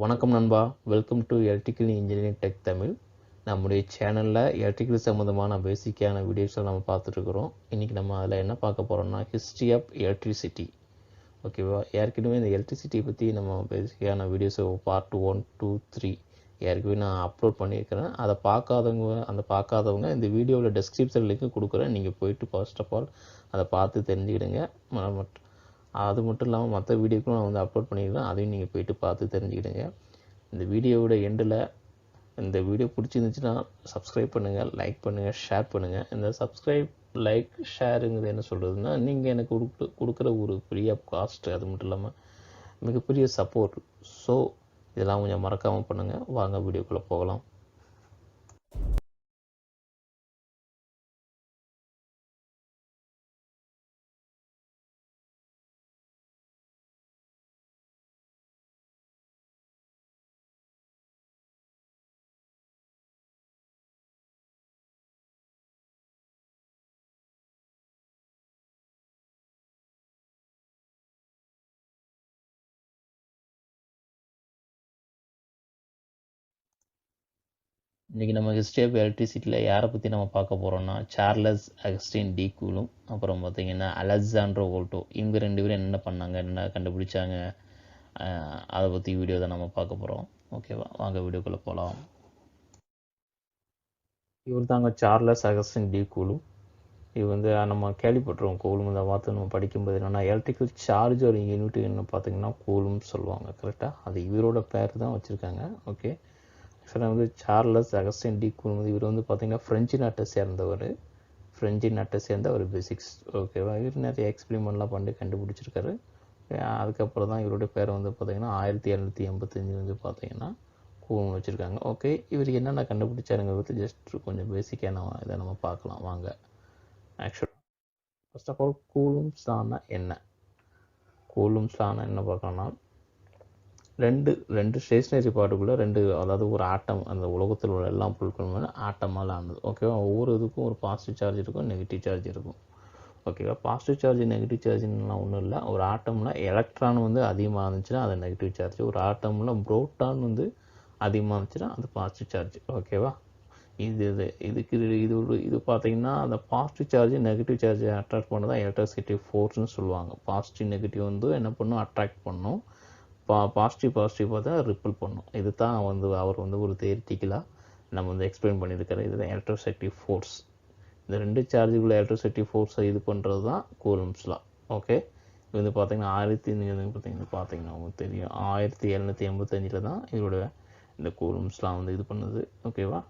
வணக்கம் நண்பா, welcome to electrical engineering tech Tamil. நம்முடைய சேனலில் எலக்ட்ரிக்கல் சம்மந்தமான பேசிக்கான வீடியோஸை நம்ம பார்த்துட்ருக்குறோம். இன்றைக்கி நம்ம அதில் என்ன பார்க்க போகிறோம்னா ஹிஸ்ட்ரி ஆஃப் எலக்ட்ரிசிட்டி. ஓகேவா, ஏற்கனவே இந்த எலக்ட்ரிசிட்டி பற்றி நம்ம பேசிக்கான வீடியோஸை பார்ட் 1, 2, 3 ஏற்கனவே நான் அப்லோட் பண்ணியிருக்கிறேன். அதை பார்க்காதவங்க இந்த வீடியோவில் டெஸ்கிரிப்ஷன் லிங்க் கொடுக்குறேன். நீங்கள் போயிட்டு ஃபர்ஸ்ட் ஆஃப் ஆல் அதை பார்த்து தெரிஞ்சுக்கிடுங்க. அது மட்டும் இல்லாமல் மற்ற வீடியோக்கும் நான் வந்து அப்லோட் பண்ணியிருக்கேன், அதையும் நீங்கள் போயிட்டு பார்த்து தெரிஞ்சுக்கிடுங்க. இந்த வீடியோவோட எண்டில் இந்த வீடியோ பிடிச்சிருந்துச்சுன்னா சப்ஸ்கிரைப் பண்ணுங்கள், லைக் பண்ணுங்கள், ஷேர் பண்ணுங்கள். இந்த சப்ஸ்கிரைப், லைக், ஷேருங்கிறது என்ன சொல்கிறதுனா, நீங்கள் எனக்கு கொடுக்குற ஒரு பெரிய காஸ்ட், அது மட்டும் இல்லாமல் மிகப்பெரிய சப்போர்ட். ஸோ இதெல்லாம் கொஞ்சம் மறக்காமல் பண்ணுங்கள். வாங்க வீடியோக்குள்ளே போகலாம். இன்றைக்கி நம்ம ஹிஸ்ட்ரி ஆஃப் எலக்ட்ரிசிட்டியில் யாரை பற்றி நம்ம பார்க்க போகிறோம்னா சார்லஸ் அகஸ்டின் டி கூலும், அப்புறம் பார்த்திங்கன்னா அலெக்சாண்ட்ரோ வோல்டோ. இவங்க 2 பேரும் என்ன பண்ணாங்க, என்ன கண்டுபிடிச்சாங்க, அதை பற்றி வீடியோ தான் நம்ம பார்க்க போகிறோம். ஓகேவா, வாங்க வீடியோக்குள்ளே போகலாம். இவர் தாங்க சார்லஸ் அகஸ்டின் டி கூலும். இது வந்து நம்ம கேள்விப்பட்டிருவோம், கூலும் இந்த வார்த்தை நம்ம படிக்கும்போது என்னென்னா எலக்ட்ரிக்கல் சார்ஜ் ஒரு யூனிட் என்ன பார்த்தீங்கன்னா கூலும் சொல்லுவாங்க. கரெக்டாக அது இவரோட பேர் தான் வச்சுருக்காங்க. ஓகே, ஆக்சுவலாக வந்து சார்லஸ் அகஸ்டின் டி கூலும் வந்து இவர் வந்து பார்த்திங்கன்னா ஃப்ரெஞ்சு நாட்டை சேர்ந்த ஒரு பிசிக்ஸ். ஓகேவா, இவர் நிறைய எக்ஸ்பெரிமெண்ட்லாம் பண்ணி கண்டுபிடிச்சிருக்காரு. அதுக்கப்புறம் தான் இவருடைய பேரை வந்து பார்த்திங்கன்னா 1785 வந்து பார்த்திங்கன்னா கூலும் வச்சுருக்காங்க. ஓகே, இவர் என்னென்ன கண்டுபிடிச்சாருங்கிறது ஜஸ்ட் கொஞ்சம் பேசிக்கான இதை நம்ம பார்க்கலாம் வாங்க. ஆக்சுவலாக first of all Coulomb's Lana என்ன பார்க்கணும்னா, ரெண்டு ஸ்டேஷனரி பார்ட்டுக்குள்ளே அதாவது ஒரு ஆட்டம், அந்த உலகத்தில் உள்ள எல்லா பொருட்களும் ஆட்டமால் ஆனது. ஓகேவா, ஒவ்வொரு இதுக்கும் ஒரு பாசிட்டிவ் சார்ஜ் இருக்கும், நெகட்டிவ் சார்ஜ் இருக்கும். ஓகேவா, பாசிட்டிவ் சார்ஜ் நெகட்டிவ் சார்ஜ்லாம் ஒன்றும் இல்லை. ஒரு ஆட்டம்ல எலக்ட்ரான் வந்து அதிகமாக இருந்துச்சுன்னா அது நெகட்டிவ் சார்ஜ், ஒரு ஆட்டம்ல புரோட்டான் வந்து அதிகமாக இருந்துச்சுன்னா அது பாசிட்டிவ் சார்ஜ். ஓகேவா, இது பார்த்தீங்கன்னா அந்த பாசிட்டிவ் சார்ஜ் நெகட்டிவ் சார்ஜை அட்ராக்ட் பண்ண தான் எலக்ட்ரிசிட்டி ஃபோர்ஸ்னு சொல்லுவாங்க. பாசிட்டிவ் நெகட்டிவ் வந்து என்ன பண்ணும், அட்ராக்ட் பண்ணும். பாசிட்டிவ் பார்த்தா ரிப்பல் பண்ணும். இது தான் வந்து அவர் வந்து ஒரு தியரிட்டிக்கலாக நம்ம வந்து எக்ஸ்பிளைன் பண்ணியிருக்காரு. இதுதான் எலக்ட்ரோஸ்டாட்டிக் ஃபோர்ஸ். இந்த 2 சார்ஜுக்குள்ள எலக்ட்ரோஸ்டாட்டிக் ஃபோர்ஸை இது பண்ணுறது தான் கூலம்ஸ் லா. ஓகே, இது வந்து பார்த்தீங்கன்னா பார்த்தீங்கன்னா உங்களுக்கு தெரியும் 1785 தான் இவரோட இந்த கூலம்ஸ் லா வந்து இது பண்ணுது. ஓகேவா,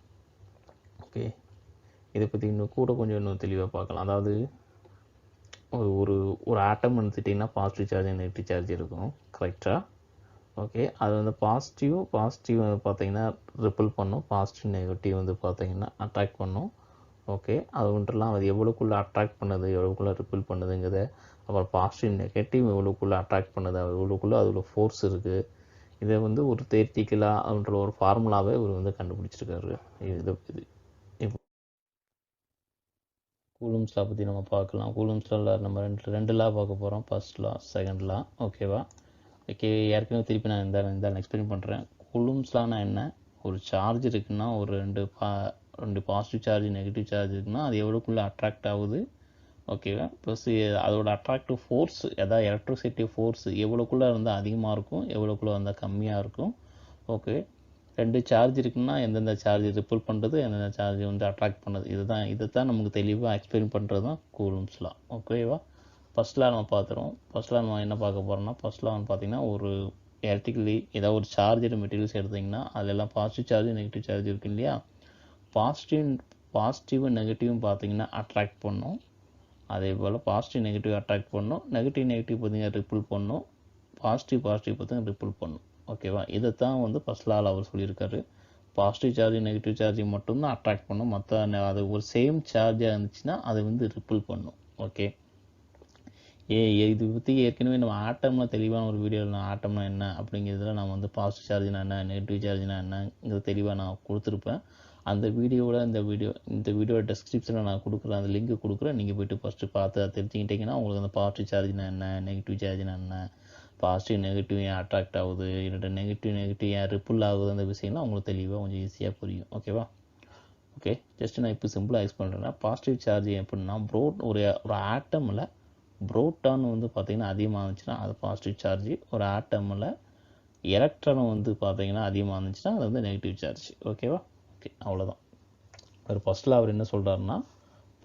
ஓகே, இதை பற்றி இன்னும் தெளிவாக பார்க்கலாம். அதாவது ஒரு ஆட்டம் எடுத்துட்டிங்கன்னா பாசிட்டிவ் சார்ஜ் நெகட்டிவ் சார்ஜ் இருக்கும். கரெக்டாக, ஓகே, அது வந்து பாசிட்டிவ் வந்து பார்த்தீங்கன்னா ரிப்பல் பண்ணும், பாசிட்டிவ் நெகட்டிவ் வந்து பார்த்தீங்கன்னா அட்ராக்ட் பண்ணும். ஓகே, அது ஒன்றெல்லாம் அது எவ்வளோக்குள்ளே அட்ராக்ட் பண்ணுது, எவ்வளோக்குள்ளே ரிப்பல் பண்ணுதுங்கிறத, அப்புறம் பாசிட்டிவ் நெகட்டிவ் எவ்வளோக்குள்ளே அட்ராக்ட் பண்ணுது, எவ்வளோக்குள்ளே அதில் ஃபோர்ஸ் இருக்குது, இதை வந்து ஒரு தியரிட்டிக்கலாக அப்படின்ற ஒரு ஃபார்முலாவே இவர் வந்து கண்டுபிடிச்சிருக்காரு. இது இப்போ கூலம்ஸ் லா பற்றி நம்ம பார்க்கலாம். கூலம்ஸ் லா நம்ம ரெண்டு லா பார்க்க போகிறோம், ஃபர்ஸ்ட் லா, செகண்ட் லா. ஓகேவா, ஓகே, ஏற்கனவே திருப்பி நான் இந்த எக்ஸ்பிளைன் பண்ணுறேன். கூலம்ஸ் லானா என்ன, ஒரு சார்ஜ் இருக்குன்னா ஒரு ரெண்டு பாசிட்டிவ் சார்ஜ் நெகட்டிவ் சார்ஜ் இருக்குன்னா அது எவ்வளோக்குள்ளே அட்ராக்ட் ஆகுது. ஓகேவா, ப்ளஸ் அதோட அட்ராக்டிவ் ஃபோர்ஸ், அதாவது எலக்ட்ரிசிட்டி ஃபோர்ஸ் எவ்வளோக்குள்ளே இருந்தால் அதிகமாக இருக்கும், எவ்வளோக்குள்ளே வந்தால் கம்மியாக இருக்கும். ஓகே, 2 சார்ஜ் இருக்குன்னா எந்தெந்த சார்ஜ் ரிப்பல் பண்ணுறது, எந்தெந்த சார்ஜ் வந்து அட்ராக்ட் பண்ணுறது, இதை தான் நமக்கு தெளிவாக எக்ஸ்பிளைன் பண்ணுறது தான் கூலம்ஸ் லா. ஓகேவா, ஃபர்ஸ்ட் லா நம்ம பார்த்துருவோம். ஃபர்ஸ்ட் லா நம்ம என்ன பார்க்க போகிறோம்னா, ஃபர்ஸ்ட் லா வந்து பார்த்திங்கன்னா ஒரு எலக்ட்ரிக்கலி ஏதாவது ஒரு சார்ஜர் மெட்டீரியல்ஸ் எடுத்திங்கன்னா அதெல்லாம் பாசிட்டிவ் சார்ஜ் நெகட்டிவ் சார்ஜ் இருக்குது இல்லையா. பாசிட்டிவ் நெகட்டிவும் பார்த்திங்கன்னா அட்ராக்ட் பண்ணும். அதே போல் பாசிட்டிவ் நெகட்டிவ் அட்ராக்ட் பண்ணும், நெகட்டிவ் பார்த்திங்கன்னா ரிப்பல் பண்ணும், பாசிட்டிவ் பார்த்திங்கன்னா ரிப்பல் பண்ணும். ஓகேவா, இதை தான் வந்து ஃபர்ஸ்ட் லாவில் அவர் சொல்லியிருக்காரு. பாசிட்டிவ் சார்ஜ் நெகட்டிவ் சார்ஜ் மட்டும்தான் அட்ராக்ட் பண்ணும், மற்ற அது ஒரு சேம் சார்ஜாக இருந்துச்சுன்னா அது வந்து ரிப்பல் பண்ணும். ஓகே, இது பற்றி ஏற்கனவே நம்ம ஆட்டம்னா தெளிவான ஒரு வீடியோவில் நான் ஆட்டம்னா என்ன அப்படிங்கிறதுல நான் வந்து பாசிட்டிவ் சார்ஜ்னா என்ன நெகட்டிவ் சார்ஜ்னா என்னங்கிறது தெளிவாக நான் கொடுத்துருப்பேன். அந்த வீடியோவோட இந்த வீடியோ டெஸ்கிரிப்ஷனில் நான் கொடுக்குறேன், அந்த லிங்க் கொடுக்குறேன். நீங்கள் போய்ட்டு ஃபஸ்ட்டு பார்த்து அதை தெரிஞ்சுக்கிட்டிங்கன்னா உங்களுக்கு அந்த பாசிட்டிவ் சார்ஜ்னா என்ன, நெகட்டிவ் சார்ஜ்னா என்ன, பாசிட்டிவ் நெகட்டிவ் ஏன் அட்ராக்ட் ஆகுது, இல்லைன்னா நெகட்டிவ் ஏன் ரிப்புல் ஆகுது, அந்த விஷயம்லாம் உங்களுக்கு தெளிவாக கொஞ்சம் ஈஸியாக புரியும். ஓகேவா? ஓகே, ஜஸ்ட் நான் இப்போ சிம்பிளாக எக்ஸ்பிளைன் பண்ணுறேன்னா, பாசிட்டிவ் சார்ஜ் எப்படின்னா ஒரு ஆட்டமில் புரோட்டான் வந்து பார்த்திங்கன்னா அதிகமாக இருந்துச்சுன்னா அது பாசிட்டிவ் சார்ஜ், ஒரு ஆட்டமில் எலக்ட்ரான் வந்து பார்த்திங்கன்னா அதிகமாக இருந்துச்சுன்னா அது வந்து நெகட்டிவ் சார்ஜ். ஓகேவா? ஓகே, அவ்வளோதான். ஒரு ஃபஸ்ட்டில் அவர் என்ன சொல்கிறாருன்னா,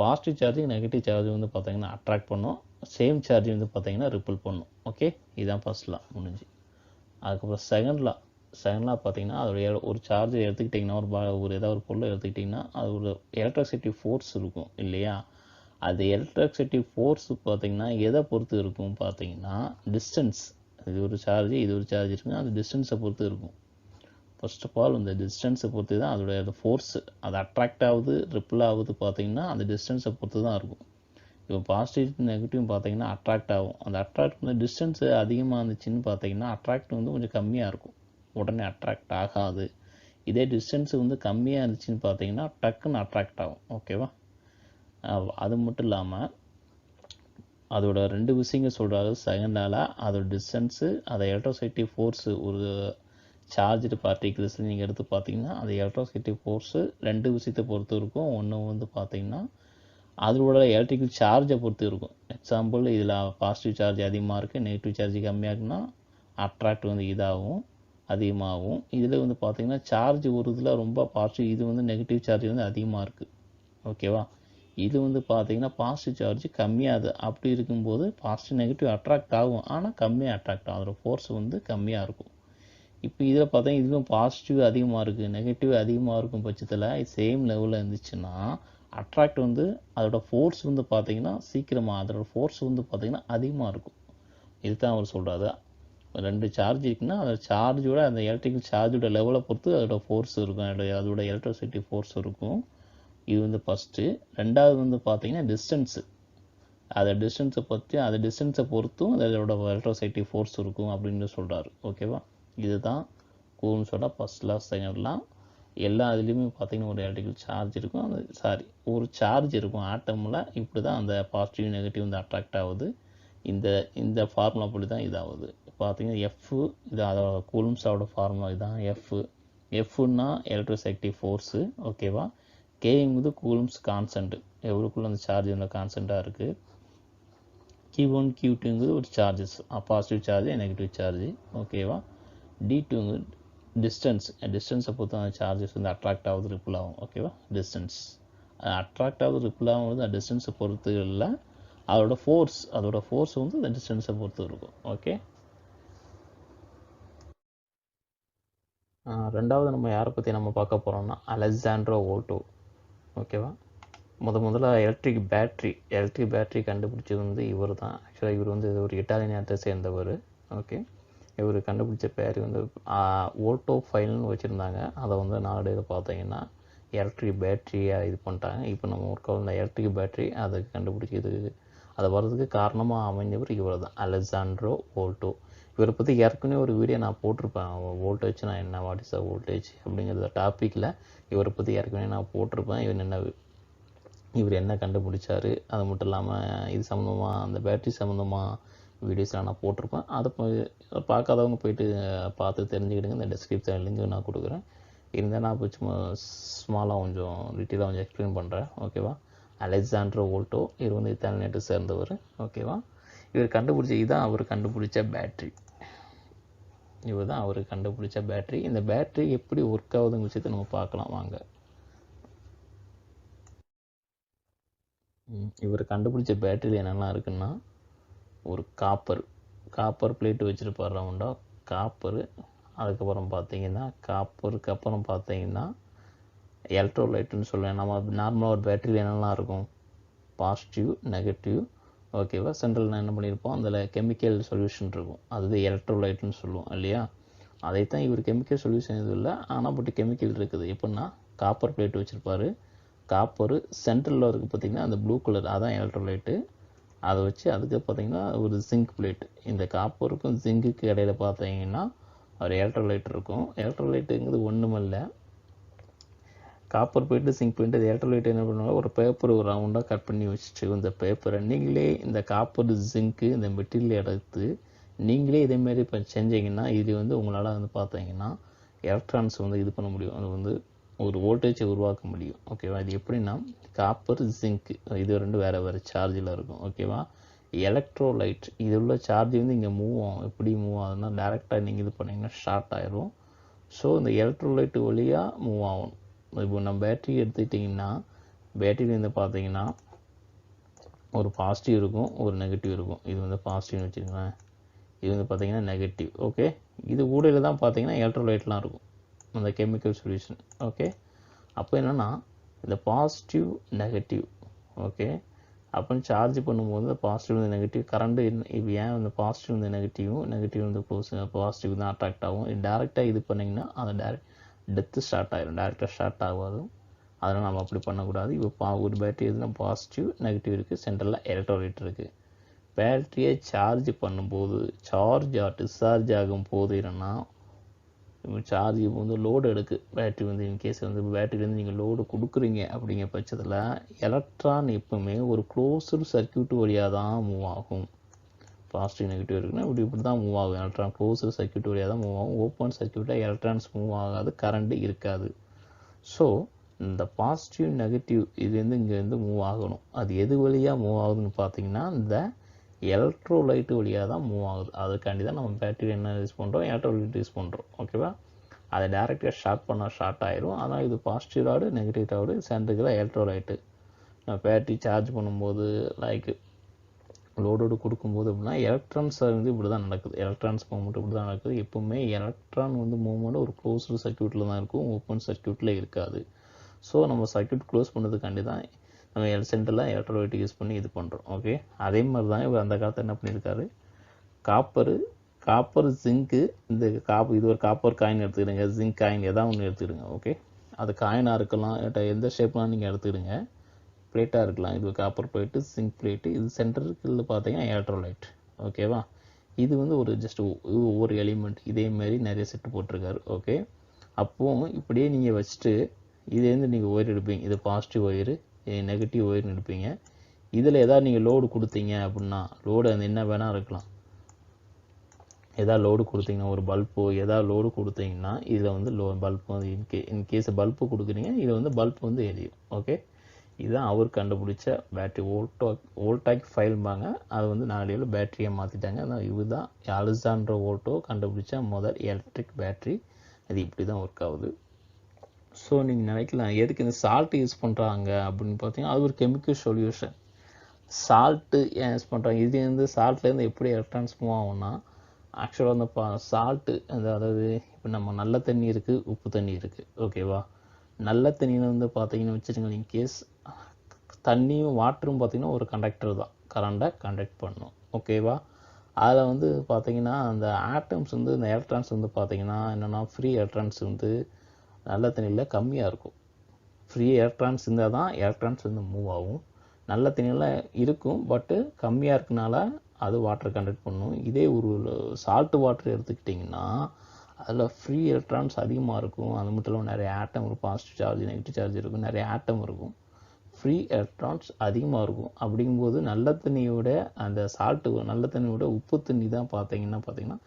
பாசிட்டிவ் சார்ஜ் நெகட்டிவ் சார்ஜ் வந்து பார்த்திங்கன்னா அட்ராக்ட் பண்ணும், சேம் சார்ஜ் வந்து பார்த்திங்கன்னா ரிப்பிள் பண்ணும். ஓகே, இதுதான் ஃபஸ்ட்லாம் முடிஞ்சு. அதுக்கப்புறம் செகண்ட்லாம் பார்த்திங்கன்னா அதோடைய ஒரு சார்ஜ் எடுத்துக்கிட்டிங்கன்னா ஒரு ஏதாவது ஒரு பொருளை எடுத்துக்கிட்டிங்கன்னா அது ஒரு எலக்ட்ரிசிட்டி ஃபோர்ஸ் இருக்கும் இல்லையா? அது எலக்ட்ரிசிட்டி ஃபோர்ஸ் பார்த்திங்கன்னா எதை பொறுத்து இருக்கும் பார்த்திங்கன்னா டிஸ்டன்ஸ். இது ஒரு சார்ஜ் இருக்குங்க, அது டிஸ்டன்ஸை பொறுத்து இருக்கும். ஃபர்ஸ்ட் ஆஃப் ஆல் இந்த டிஸ்டன்ஸை பொறுத்து தான் அதோடைய ஃபோர்ஸ், அது அட்ராக்ட் ஆகுது ரிப்பிள் ஆகுது பார்த்திங்கன்னா அந்த டிஸ்டன்ஸை பொறுத்து தான் இருக்கும். இப்போ பாசிட்டிவ் நெகட்டிவ் பார்த்திங்கன்னா அட்ராக்ட் ஆகும். அந்த அட்ராக்ட் வந்து டிஸ்டன்ஸ் அதிகமாக இருந்துச்சுன்னு பார்த்திங்கன்னா அட்ராக்ட் வந்து கொஞ்சம் கம்மியாக இருக்கும், உடனே அட்ராக்ட் ஆகாது. இதே டிஸ்டன்ஸ் வந்து கம்மியாக இருந்துச்சுன்னு பார்த்திங்கன்னா டக்குன்னு அட்ராக்ட் ஆகும். ஓகேவா? அது மட்டும் இல்லாமல் அதோட 2 விஷயங்கள் சொல்கிறாரு. செகண்டால் அதோட டிஸ்டன்ஸு, அதை எலக்ட்ரோஸ்டேட்டிக் ஃபோர்ஸு, ஒரு சார்ஜ்டு பார்ட்டிகிள்ஸ் நீங்கள் எடுத்து பார்த்தீங்கன்னா அது எலக்ட்ரோஸ்டேட்டிக் ஃபோர்ஸு 2 விஷயத்தை பொறுத்து இருக்கும். ஒன்று வந்து பார்த்தீங்கன்னா அதோட எலக்ட்ரிக்கல் சார்ஜை பொறுத்து இருக்கும். எக்ஸாம்பிள், இதில் பாசிட்டிவ் சார்ஜ் அதிகமாக இருக்குது, நெகட்டிவ் சார்ஜ் கம்மியாக இருக்குன்னா அட்ராக்ட் வந்து இதாகும், அதிகமாகும். இதில் வந்து பார்த்தீங்கன்னா சார்ஜ் ஒரு இதில் ரொம்ப பாசிட்டிவ், இது வந்து நெகட்டிவ் சார்ஜ் வந்து அதிகமாக இருக்குது. ஓகேவா? இது வந்து பார்த்தீங்கன்னா பாசிட்டிவ் சார்ஜ் கம்மியாது. அப்படி இருக்கும்போது பாசிட்டிவ் நெகட்டிவ் அட்ராக்ட் ஆகும், ஆனால் கம்மியாக அட்ராக்ட் ஆகும், அதோட ஃபோர்ஸ் வந்து கம்மியாக இருக்கும். இப்போ இதில் பார்த்தீங்கன்னா இதுவும் பாசிட்டிவ் அதிகமாக இருக்குது, நெகட்டிவ் அதிகமாக இருக்கும் பட்சத்தில் சேம் லெவலில் இருந்துச்சுன்னா அட்ராக்ட் வந்து அதோட ஃபோர்ஸ் வந்து பார்த்தீங்கன்னா சீக்கிரமாக அதோட ஃபோர்ஸ் வந்து பார்த்தீங்கன்னா அதிகமாக இருக்கும். இதுதான் அவர் சொல்கிறாரு. 2 சார்ஜ் இருக்குன்னா அந்த சார்ஜோட அந்த எலக்ட்ரிக்கல் சார்ஜோட லெவலை பொறுத்து அதோட ஃபோர்ஸ் இருக்கும், அதோட எலக்ட்ரிசிட்டி ஃபோர்ஸ் இருக்கும். இது வந்து ஃபஸ்ட்டு. ரெண்டாவது வந்து பார்த்தீங்கன்னா டிஸ்டன்ஸு, அதை டிஸ்டன்ஸை பொறுத்தும் அதோட எலக்ட்ரோஸ்டேட்டிக் ஃபோர்ஸ் இருக்கும் அப்படின்னு சொல்கிறாரு. ஓகேவா? இதுதான் கூலும்ஸோட ஃபர்ஸ்ட் லா, செகண்ட் லா. எல்லா இதுலேயுமே பார்த்தீங்கன்னா ஒரு எலக்ட்ரிக்கல் சார்ஜ் இருக்கும், ஒரு சார்ஜ் இருக்கும் ஆட்டமில். இப்படி தான் அந்த பாசிட்டிவ் நெகட்டிவ் வந்து அட்ராக்ட் ஆகுது. இந்த ஃபார்முலா அப்படி தான் இதாகுது. பார்த்தீங்கன்னா எஃப், இது அதோட கூலும்ஸோட ஃபார்முலா இதுதான். எஃப்னா எலக்ட்ரோஸ்டேட்டிக் ஃபோர்ஸு. ஓகேவா? கேங்கிறது கூலும்ஸ் கான்ஸ்டன்ட், எவ்வளோக்குள்ள அந்த சார்ஜ் வந்து கான்ஸ்டண்ட்டாக இருக்குது. Q1 Q2ங்கிறது ஒரு charges, positive charge negative charge. ஓகேவா? D2ங்கிறது டிஸ்டன்ஸை பொறுத்து அந்த சார்ஜஸ் வந்து அட்ராக்ட் ஆகுது, ரிப்பிள் ஆகும். ஓகேவா? டிஸ்டன்ஸ் அட்ராக்ட் ஆகுது, ரிப்பிள் ஆகும்போது அந்த டிஸ்டன்ஸை பொறுத்து இல்லை, அதோட ஃபோர்ஸ் வந்து அந்த டிஸ்டன்ஸை பொறுத்து இருக்கும். ஓகே, ரெண்டாவது நம்ம யாரை பற்றி நம்ம பார்க்க போகிறோம்னா அலெக்சாண்ட்ரோ வோல்டோ. ஓகேவா? முதல்ல எலக்ட்ரிக் பேட்ரி கண்டுபிடிச்சது வந்து இவர் தான். ஆக்சுவலாக இவர் வந்து ஒரு இட்டாலியன் நாட்டை சேர்ந்தவர். ஓகே, இவர் கண்டுபிடிச்ச பேர் வந்து வோல்டோ ஃபைல்னு வச்சுருந்தாங்க. அதை வந்து நாளடைவில் பார்த்தீங்கன்னா எலக்ட்ரிக் பேட்டரியாக இது பண்ணிட்டாங்க. இப்போ நம்ம ஒர்க் ஆகுது எலக்ட்ரிக் பேட்டரி, அதை கண்டுபிடிச்சது, அதை வர்றதுக்கு காரணமாக அமைஞ்சவர் இவர் தான், அலெக்சாண்ட்ரோ வோல்டோ. இவரை பற்றி ஏற்கனவே ஒரு வீடியோ நான் போட்டிருப்பேன், வோல்டேஜ்னா என்ன, வாட் இஸ் அ வோல்டேஜ் அப்படிங்கிறத டாப்பிக்கில் இவரை பற்றி ஏற்கனவே நான் போட்டிருப்பேன். இவர் என்ன கண்டுபிடிச்சாரு, அது மட்டும் இல்லாமல் இது சம்மந்தமாக அந்த பேட்டரி சம்மந்தமாக வீடியோஸ்லாம் நான் போட்டிருப்பேன். அதை பார்க்காதவங்க போயிட்டு பார்த்து தெரிஞ்சுக்கிடுங்க. இந்த டிஸ்கிரிப்ஷன் லிங்க் நான் கொடுக்குறேன். இருந்தால் நான் இப்போ சும்மா ஸ்மாலாக கொஞ்சம் டீட்டெயிலாக கொஞ்சம் எக்ஸ்பிளைன் பண்ணுறேன். ஓகேவா? அலெக்சாண்ட்ரோ வோல்டோ, இவர் வந்து இத்தாலியன் நாட்டை சேர்ந்தவர். ஓகேவா? இதுதான் அவர் கண்டுபிடிச்ச பேட்டரி. இந்த பேட்டரி எப்படி ஒர்க் ஆகுதுங்க விஷயத்தை நம்ம பார்க்கலாம் வாங்க. இவர் கண்டுபிடிச்ச பேட்டரியில் என்னெல்லாம் இருக்குன்னா, ஒரு காப்பர் பிளேட்டு வச்சுருப்பார் ரவுண்டாக, காப்பரு. அதுக்கப்புறம் பார்த்தீங்கன்னா எலக்ட்ரோலைட்டுன்னு சொல்லுவேன். நம்ம நார்மலாக ஒரு பேட்டரியில் என்னெல்லாம் இருக்கும், பாசிட்டிவ் நெகட்டிவ். ஓகேவா? சென்ட்ரல் என்ன பண்ணியிருப்போம், அதில் கெமிக்கல் சொல்யூஷன் இருக்கும், அது எலக்ட்ரோலைட்டுன்னு சொல்லுவோம் இல்லையா? அதைத்தான் இவர் கெமிக்கல் சொல்யூஷன் எதுவும் இல்லை, ஆனால் பட் கெமிக்கல் இருக்குது. எப்படின்னா காப்பர் பிளேட் வச்சுருப்பார், காப்பரு சென்ட்ரலில் இருக்குது பார்த்திங்கன்னா அந்த ப்ளூ கலர், அதான் எலக்ட்ரோலைட்டு. அதை வச்சு அதுக்கு பார்த்திங்கன்னா ஒரு ஜிங்க் பிளேட், இந்த காப்பருக்கும் ஜிங்குக்கு இடையில பார்த்தீங்கன்னா ஒரு எலக்ட்ரோலைட் இருக்கும். எலக்ட்ரோலைட்டுங்கிறது ஒன்றுமில்ல, காப்பர் பிளேட்டு ஜிங்க் பிளேட்டு. இது எலக்ட்ரோலைட் என்ன பண்ணுவாங்க, ஒரு பேப்பர் ஒரு ரவுண்டாக கட் பண்ணி வச்சுட்டு இந்த பேப்பரை நீங்களே இந்த காப்பர் ஜிங்க்கு இந்த மெட்டீரியல் எடுத்து நீங்களே இதேமாரி இப்போ செஞ்சீங்கன்னா இது வந்து உங்களால் வந்து பார்த்தீங்கன்னா எலக்ட்ரான்ஸ் வந்து இது பண்ண முடியும், அது வந்து ஒரு வோல்டேஜை உருவாக்க முடியும். ஓகேவா? இது எப்படின்னா காப்பர் ஜிங்க் இது ரெண்டும் வேறு வேறு சார்ஜில் இருக்கும். ஓகேவா? எலக்ட்ரோலைட் இது உள்ள சார்ஜ் வந்து இங்கே மூவ் ஆகும். எப்படி மூவ் ஆகுதுன்னா டேரெக்டாக நீங்கள் இது பண்ணிங்கன்னா ஷார்ட் ஆயிரும். ஸோ இந்த எலக்ட்ரோலைட் வழியாக மூவ் ஆகும். இப்போ நம்ம பேட்டரி எடுத்துக்கிட்டிங்கன்னா பேட்டரியில் வந்து பார்த்தீங்கன்னா ஒரு பாசிட்டிவ் இருக்கும், ஒரு நெகட்டிவ் இருக்கும். இது வந்து பாசிட்டிவ்னு வச்சுக்கோங்களேன், இது வந்து பார்த்தீங்கன்னா நெகட்டிவ். ஓகே, இது ஊடையில் தான் பார்த்தீங்கன்னா எலக்ட்ரோலைட்லாம் இருக்கும், அந்த கெமிக்கல் சொல்யூஷன். ஓகே, அப்போ என்னென்னா இந்த பாசிட்டிவ் நெகட்டிவ். ஓகே, அப்போ சார்ஜ் பண்ணும்போது இந்த பாசிட்டிவ் இந்த நெகட்டிவ் கரண்ட்டு இப்போ ஏன் இந்த பாசிட்டிவ் இந்த நெகட்டிவ் வந்து பாசிட்டிவ் தான் அட்ராக்ட் ஆகும். டேரெக்டாக இது பண்ணிங்கன்னா அந்த டெத்து ஸ்டார்ட் ஆகிடும், டேரெக்டாக ஸ்டார்ட் ஆகாது. அதனால் நம்ம அப்படி பண்ணக்கூடாது. இப்போ ஒரு பேட்டரி எதுனா பாசிட்டிவ் நெகட்டிவ் இருக்குது, சென்டரில் எலக்ட்ரோலைட் இருக்குது. பேட்டரியை சார்ஜ் பண்ணும்போது சார்ஜ் டிஸ்சார்ஜ் ஆகும் போது என்னென்னா சார்ஜ் வந்து லோடு எடுக்கு பேட்டரி வந்து இன்கேஸ் வந்து பேட்டரியிலேருந்து நீங்கள் லோடு கொடுக்குறீங்க அப்படிங்கிற பட்சத்தில் எலக்ட்ரான் எப்பவுமே ஒரு க்ளோஸ்டு சர்க்யூட் வழியாக தான் மூவ் ஆகும். பாசிட்டிவ் நெகட்டிவ் இருக்குன்னா இப்படி தான் மூவ் ஆகும். எலக்ட்ரான் க்ளோஸ்டு சர்க்யூட் வழியாக தான் மூவ் ஆகும். ஓப்பன் சர்க்யூட்டில் எலக்ட்ரான்ஸ் மூவ் ஆகாது, கரண்ட்டு இருக்காது. ஸோ இந்த பாசிட்டிவ் நெகட்டிவ் இது வந்து இங்கேருந்து மூவ் ஆகணும். அது எது வழியாக மூவ் ஆகுதுன்னு பார்த்தீங்கன்னா இந்த எலக்ட்ரோலைட்டு வழியாக தான் மூவ் ஆகுது. அதுக்காண்டி தான் நம்ம பேட்டரி என்ன யூஸ் பண்ணுறோம், எலக்ட்ரோலைட் யூஸ் பண்ணுறோம். ஓகேவா? அதை டேரெக்டாக ஷார்ட் பண்ணால் ஷார்ட் ஆயிரும். ஆனால் இது பாசிட்டிவ் ராடு நெகட்டிவ் ராடு சென்டருக்கு தான் எலக்ட்ரோலைட்டு. நம்ம பேட்டரி சார்ஜ் பண்ணும்போது லைக் லோடோடு கொடுக்கும்போது அப்படின்னா எலக்ட்ரான்ஸ் வந்து இப்படி தான் நடக்குது, எலக்ட்ரான்ஸ் மூவ்மெண்ட் இப்படி தான் நடக்குது. எப்பவுமே எலக்ட்ரான் வந்து மூவ்மெண்ட் ஒரு க்ளோஸ்டு சர்க்யூட்டில் தான் இருக்கும், ஓப்பன் சர்க்யூட்டில் இருக்காது. ஸோ நம்ம சர்க்யூட் க்ளோஸ் பண்ணுறதுக்காண்டி தான் நம்ம சென்டரில் எலக்ட்ரோலைட் யூஸ் பண்ணி இது பண்ணுறோம். ஓகே, அதே மாதிரி தான் இவர் அந்த காலத்தில் என்ன பண்ணியிருக்காரு, காப்பர் ஜிங்க்கு இந்த இது ஒரு காப்பர் காயின் எடுத்துக்கிடுங்க, ஜிங்க் காயின் எதாவது ஒன்று எடுத்துக்கிடுங்க. ஓகே, அது காயினாக இருக்கலாம், எந்த ஷேப்லாம் நீங்கள் எடுத்துக்கிடுங்க, பிளேட்டாக இருக்கலாம். இது காப்பர் பிளேட்டு, ஜிங்க் பிளேட்டு, இது சென்டருக்கு பார்த்தீங்கன்னா எலக்ட்ரோலைட். ஓகேவா? இது வந்து ஒரு ஜஸ்ட் ஒவ்வொரு எலிமெண்ட் இதேமாரி நிறைய செட்டு போட்டிருக்காரு. ஓகே, அப்போது இப்படியே நீங்கள் வச்சுட்டு இதுலேருந்து நீங்கள் ஒயர் எடுப்பீங்க, இது பாசிட்டிவ் ஒயரு, நெகட்டிவ் ஒயர்னு எடுப்பீங்க. இதில் எதாவது நீங்கள் லோடு கொடுத்தீங்க அப்படின்னா லோடு அந்த என்ன வேணால் இருக்கலாம், எதாவது லோடு கொடுத்தீங்கன்னா ஒரு பல்போ எதாவது லோடு கொடுத்தீங்கன்னா இதில் வந்து பல்ப் வந்து இன்கேஸ் பல்பு கொடுக்குறீங்க, இதில் வந்து பல்ப் வந்து எரியும். ஓகே, இதுதான் அவர் கண்டுபிடிச்ச பேட்டரி வோல்டாக் ஃபைல்பாங்க. அது வந்து நாளையில் பேட்டரியை மாற்றிட்டாங்க. இவர் தான் அலெக்சாண்டர் வோல்டோ கண்டுபிடிச்ச முதல் எலக்ட்ரிக் பேட்டரி. அது இப்படி தான் ஒர்க் ஆகுது. ஸோ நீங்கள் நினைக்கலாம் எதுக்கு இந்த சால்ட்டு யூஸ் பண்ணுறாங்க அப்படின்னு பார்த்தீங்கன்னா அது ஒரு கெமிக்கல் சொல்யூஷன். சால்ட்டு ஏன் யூஸ் பண்ணுறாங்க, இது வந்து சால்ட்லேருந்து எப்படி எலக்ட்ரான்ஸ் மூவ் ஆகும்னா ஆக்சுவலாக அந்த சால்ட்டு அதாவது இப்போ நம்ம நல்ல தண்ணி இருக்குது, உப்பு தண்ணி இருக்குது. ஓகேவா? நல்ல தண்ணியில் வந்து பார்த்தீங்கன்னு வச்சுருங்க, இன்கேஸ் தண்ணியும் வாட்டரும் பார்த்தீங்கன்னா ஒரு கண்டக்டர் தான், கரண்ட்டை கண்டக்ட் பண்ணும். ஓகேவா? அதில் வந்து பார்த்தீங்கன்னா அந்த ஆட்டம்ஸ் வந்து இந்த எலக்ட்ரான்ஸ் வந்து பார்த்தீங்கன்னா என்னென்னா ஃப்ரீ எலக்ட்ரான்ஸ் வந்து நல்ல தண்ணியில் கம்மியாக இருக்கும். ஃப்ரீ எலக்ட்ரான்ஸ் இருந்தால் தான் எலக்ட்ரான்ஸ் வந்து மூவ் ஆகும். நல்ல தண்ணியில் இருக்கும், பட்டு கம்மியாக இருக்கனால அது வாட்டர் கண்டக்ட் பண்ணும். இதே ஒரு சால்ட்டு வாட்டர் எடுத்துக்கிட்டிங்கன்னா அதில் ஃப்ரீ எலக்ட்ரான்ஸ் அதிகமாக இருக்கும். அது மட்டும் இல்லாமல் நிறைய ஆட்டம் இருக்கும், பாசிட்டிவ் சார்ஜ் நெகட்டிவ் சார்ஜ் இருக்கும், நிறைய ஆட்டம் இருக்கும், ஃப்ரீ எலக்ட்ரான்ஸ் அதிகமாக இருக்கும். அப்படிங்கும்போது நல்ல தண்ணியோட அந்த நல்ல தண்ணியோட உப்பு தண்ணி தான் பார்த்தீங்கன்னா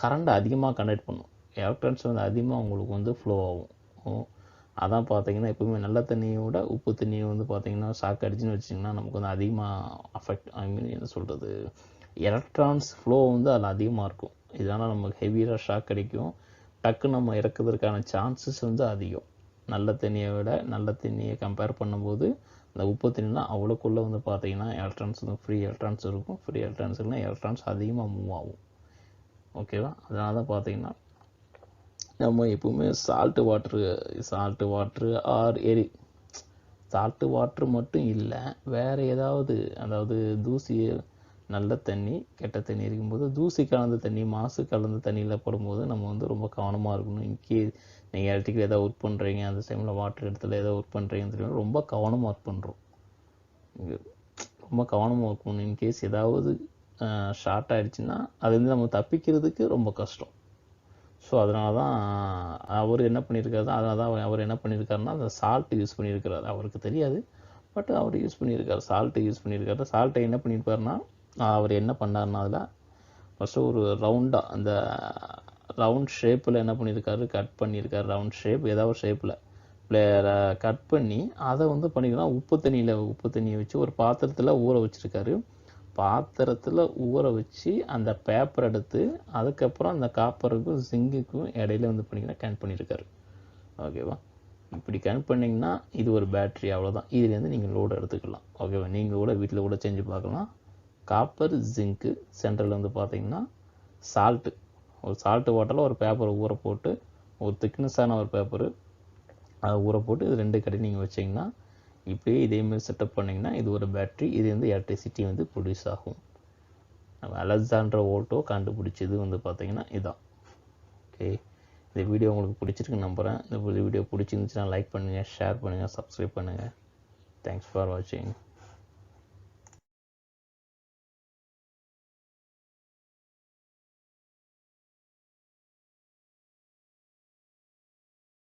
கரண்ட் அதிகமாக கண்டக்ட் பண்ணும், எலக்ட்ரான்ஸ் வந்து அதிகமாக உங்களுக்கு வந்து ஃப்ளோ ஆகும். அதான் பார்த்தீங்கன்னா எப்பவுமே நல்ல தண்ணியோட உப்பு தண்ணியை வந்து பார்த்தீங்கன்னா ஷாக் அடிச்சுன்னு வச்சிங்கன்னா நமக்கு வந்து அதிகமாக என்ன சொல்கிறது, எலக்ட்ரான்ஸ் ஃப்ளோ வந்து அதில் அதிகமாக இருக்கும். இதனால் நமக்கு ஹெவியாக ஷாக் அடிக்கும், டக்கு நம்ம இறக்குறதுக்கான சான்சஸ் வந்து அதிகம். நல்ல தண்ணியை கம்பேர் பண்ணும்போது அந்த உப்பு தண்ணினா அவ்வளோக்குள்ளே வந்து பார்த்தீங்கன்னா எலக்ட்ரான்ஸ் வந்து ஃப்ரீ எலக்ட்ரான்ஸ் இருக்கும். ஃப்ரீ எலக்ட்ரான்ஸ்லாம் எலக்ட்ரான்ஸ் அதிகமாக மூவ் ஆகும். ஓகேவா? அதனால தான் பார்த்தீங்கன்னா நம்ம எப்பவுமே salt water or salt water மட்டும் இல்லை, வேறு ஏதாவது அதாவது தூசி நல்ல தண்ணி கெட்ட தண்ணி இருக்கும்போது தூசி கலந்த தண்ணி மாசு கலந்த தண்ணியில் போடும்போது நம்ம வந்து ரொம்ப கவனமாக இருக்கணும். இன்கேஸ் நீங்கள் எலக்ட்ரிக்கல் ஏதாவது ஒர்க் பண்ணுறீங்க, அந்த டைமில் வாட்டர் இடத்துல ஏதாவது ஒர்க் பண்ணுறீங்கன்னு தெரியும், ரொம்ப கவனமாக ஒர்க் பண்ணுறோம், ரொம்ப கவனமாக ஒர்க் பண்ணணும். இன்கேஸ் ஏதாவது ஷார்ட் ஆகிடுச்சுன்னா அது வந்து நம்ம தப்பிக்கிறதுக்கு ரொம்ப கஷ்டம். ஸோ அதனால தான் அவர் என்ன பண்ணியிருக்காருன்னா அந்த சால்ட்டு யூஸ் பண்ணியிருக்கிறார். அவருக்கு தெரியாது, பட் அவர் யூஸ் பண்ணியிருக்காரு, சால்ட்டு யூஸ் பண்ணியிருக்காரு. சால்ட்டை என்ன பண்ணியிருப்பாருன்னா அவர் என்ன பண்ணாருன்னா அதில் ஃபஸ்ட்டு ஒரு ரவுண்டாக அந்த ரவுண்ட் ஷேப்பில் என்ன பண்ணியிருக்காரு, கட் பண்ணியிருக்காரு. ரவுண்ட் ஷேப் ஏதாவது ஒரு ஷேப்பில் கட் பண்ணி அதை வந்து பண்ணிக்கலாம். உப்பு தண்ணியை வச்சு ஒரு பாத்திரத்தில் ஊற வச்சுருக்காரு. பாத்திரத்தில் ஊற வச்சு அந்த பேப்பர் எடுத்து அதுக்கப்புறம் அந்த காப்பருக்கும் ஜிங்குக்கும் இடையில வந்து பண்ணிங்கன்னா கனெக்ட் பண்ணியிருக்காரு. ஓகேவா? இப்படி கனெக்ட் பண்ணிங்கன்னா இது ஒரு பேட்ரி, அவ்வளோதான். இதுலேருந்து நீங்கள் லோடு எடுத்துக்கலாம். ஓகேவா? நீங்கள் கூட வீட்டில் கூட செஞ்சு பார்க்கலாம். காப்பர் ஜிங்க்கு சென்டரில் வந்து பார்த்தீங்கன்னா சால்ட்டு, ஒரு சால்ட்டு வாட்டரில் ஒரு பேப்பரை ஊற போட்டு, ஒரு திக்னஸான ஒரு பேப்பரு அதை ஊற போட்டு இது 2 கடை நீங்கள் வச்சிங்கன்னா இப்படியே இதேமாதிரி செட்டப் பண்ணிங்கன்னா இது ஒரு பேட்ரி. இது வந்து எலக்ட்ரிசிட்டி வந்து ப்ரொடியூஸ் ஆகும். நம்ம அலெக்சாண்டர் வோல்ட்டோ கண்டுபிடிச்சது வந்து பார்த்தீங்கன்னா இதான். ஓகே, இந்த வீடியோ உங்களுக்கு பிடிச்சிருக்குன்னு நம்புகிறேன். இந்த வீடியோ பிடிச்சிருந்துச்சுன்னா லைக் பண்ணுங்கள், ஷேர் பண்ணுங்கள், சப்ஸ்கிரைப் பண்ணுங்கள். தேங்க்ஸ் ஃபார் வாட்சிங்.